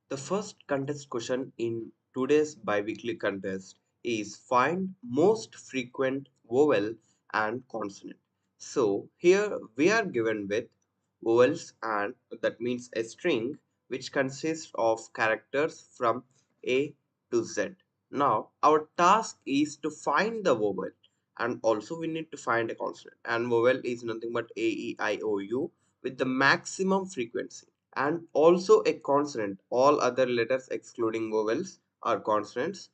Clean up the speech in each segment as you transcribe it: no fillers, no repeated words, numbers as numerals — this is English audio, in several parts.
The first contest question in today's bi-weekly contest is find most frequent vowel and consonant. So here we are given with vowels, and that means a string which consists of characters from A to Z. Now our task is to find the vowel, and also we need to find a consonant, and vowel is nothing but A, E, I, O, U with the maximum frequency, and also a consonant. All other letters excluding vowels or consonants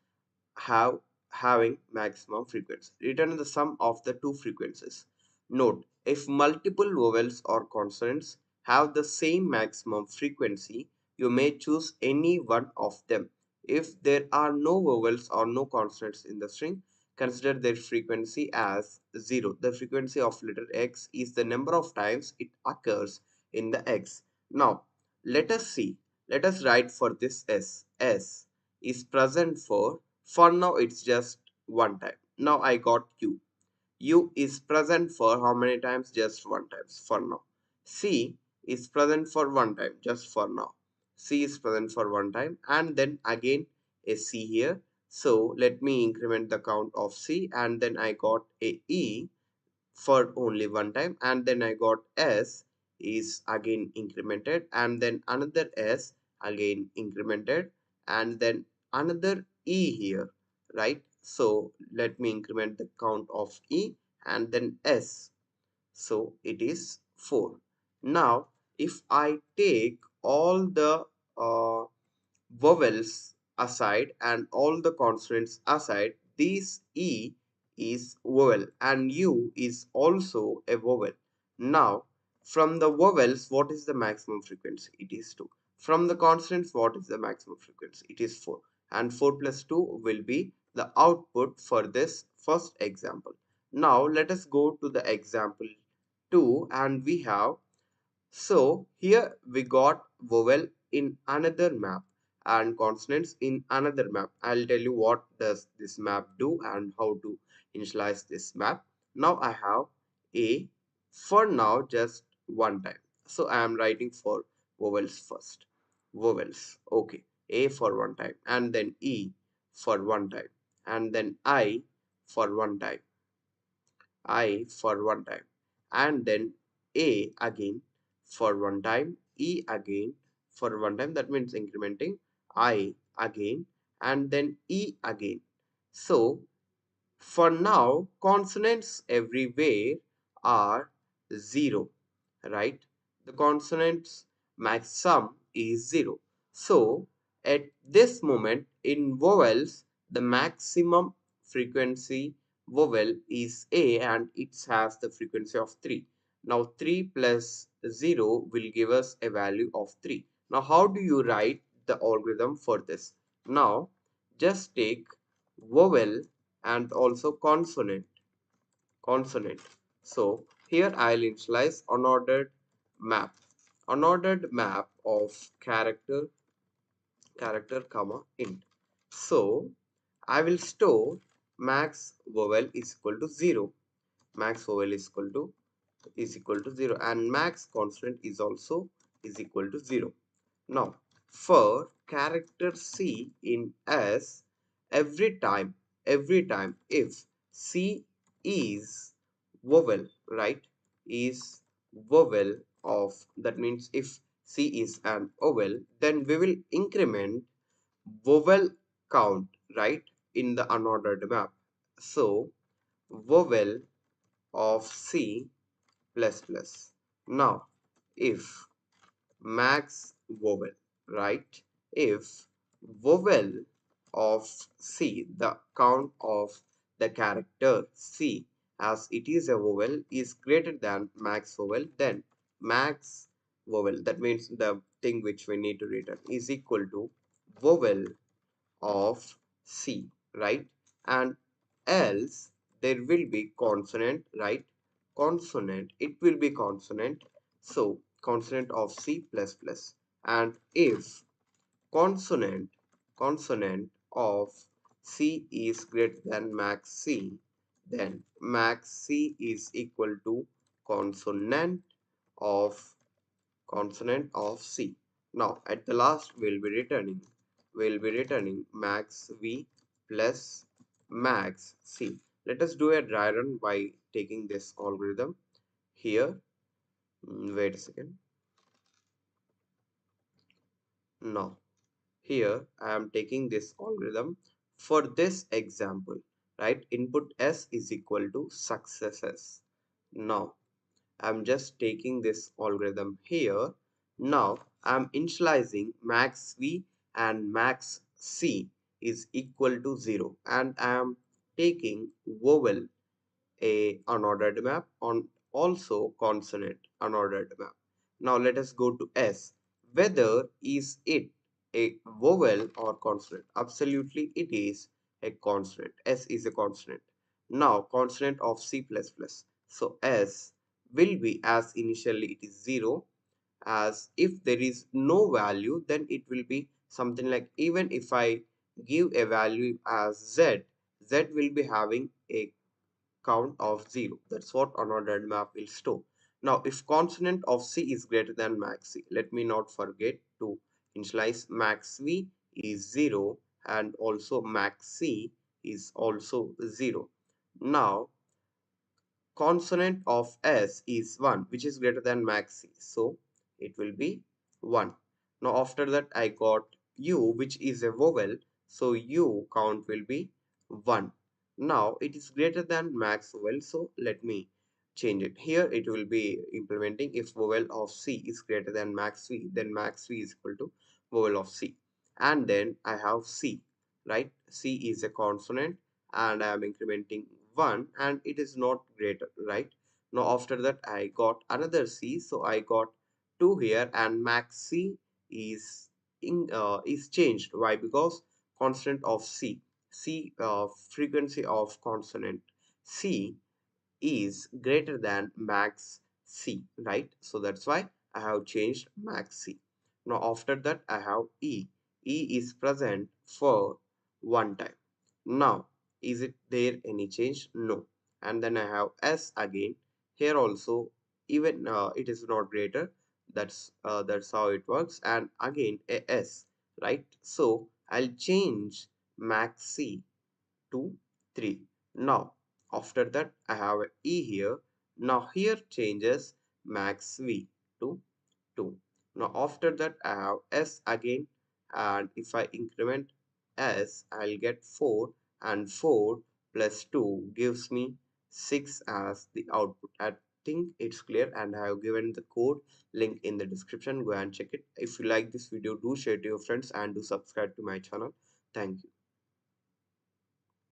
have having maximum frequency. Return the sum of the two frequencies. Note, if multiple vowels or consonants have the same maximum frequency, you may choose any one of them. If there are no vowels or no consonants in the string, consider their frequency as 0. The frequency of letter X is the number of times it occurs in the X. Now, let us see. Let us write for this S. S is present for now it's just one time. Now I got U. U is present for how many times? Just one times for now. C is present for one time, just for now. C is present for one time, and then again a C here. So let me increment the count of C, and then I got a E for only one time, and then I got S is again incremented, and then another S again incremented, and then another E here, right? So let me increment the count of E and then S. So it is 4. Now if I take all the vowels aside and all the consonants aside, this E is vowel and U is also a vowel. Now, from the vowels, what is the maximum frequency? It is 2. From the consonants, what is the maximum frequency? It is 4. And 4 plus 2 will be the output for this first example. Now, let us go to the example 2, and we have, so here we got vowel in another map and consonants in another map. I'll tell you what does this map do and how to initialize this map. Now I have A for now just one time. So I am writing for vowels first. Vowels. Okay. A for one time, and then E for one time, and then I for one time. I for one time, and then A again for one time, E again for one time. That means incrementing. I again, and then E again. So for now, consonants everywhere are 0, right? The consonants max sum is 0. So at this moment in vowels, the maximum frequency vowel is A, and it has the frequency of 3. Now 3 plus 0 will give us a value of 3. Now how do you write the algorithm for this? Now just take vowel and also consonant. So here I'll initialize unordered map of character comma int. So I will store max vowel is equal to 0, max vowel is equal to 0, and max consonant is also is equal to 0. Now, for character C in S, every time if C is vowel, right, is vowel of, that means if C is an vowel, then we will increment vowel count, right, in the unordered map. So, vowel of C plus plus. Now, if max vowel, right? If vowel of C, the count of the character C as it is a vowel is greater than max vowel, then max vowel, that means the thing which we need to return, is equal to vowel of C, right? And else there will be consonant, right? Consonant, it will be consonant. So consonant of C plus plus. And if consonant of C is greater than max C, then max C is equal to consonant of C. Now at the last we'll be returning max v plus max c. Let us do a dry run by taking this algorithm here. Wait a second. Now here I am taking this algorithm for this example, right? Input s is equal to successes. Now I'm just taking this algorithm here. Now I'm initializing max v and max c is equal to 0, and I am taking vowel a unordered map on also consonant unordered map. Now let us go to S. Whether is it a vowel or consonant? Absolutely it is a consonant. S is a consonant. Now consonant of C++. So S will be, as initially it is 0, as if there is no value then it will be something like, even if I give a value as Z, Z will be having a count of 0. That's what unordered map will store. Now, if consonant of C is greater than max C, let me not forget to initialize max V is 0 and also max C is also 0. Now, consonant of S is 1, which is greater than max C. So, it will be 1. Now, after that, I got U, which is a vowel. So, U count will be 1. Now, it is greater than max vowel. So, let me change it. Here, it will be implementing if vowel of C is greater than max V, then max V is equal to vowel of C. And then I have C, right? C is a consonant and I am incrementing 1 and it is not greater, right? Now after that I got another C, so I got 2 here, and max C is changed. Why? Because consonant of C, frequency of consonant C is greater than max C, right? So that's why I have changed max C. Now after that I have E. E is present for one time. Now is it there any change? No. And then I have S again. Here also, even it is not greater. That's how it works. And again a S, right? So I'll change max C to 3. Now, after that, I have a E here. Now, here changes max V to 2. Now, after that, I have S again. And if I increment S, I'll get 4. And 4 plus 2 gives me 6 as the output. I think it's clear, and I have given the code link in the description. Go and check it. If you like this video, do share to your friends and do subscribe to my channel. Thank you.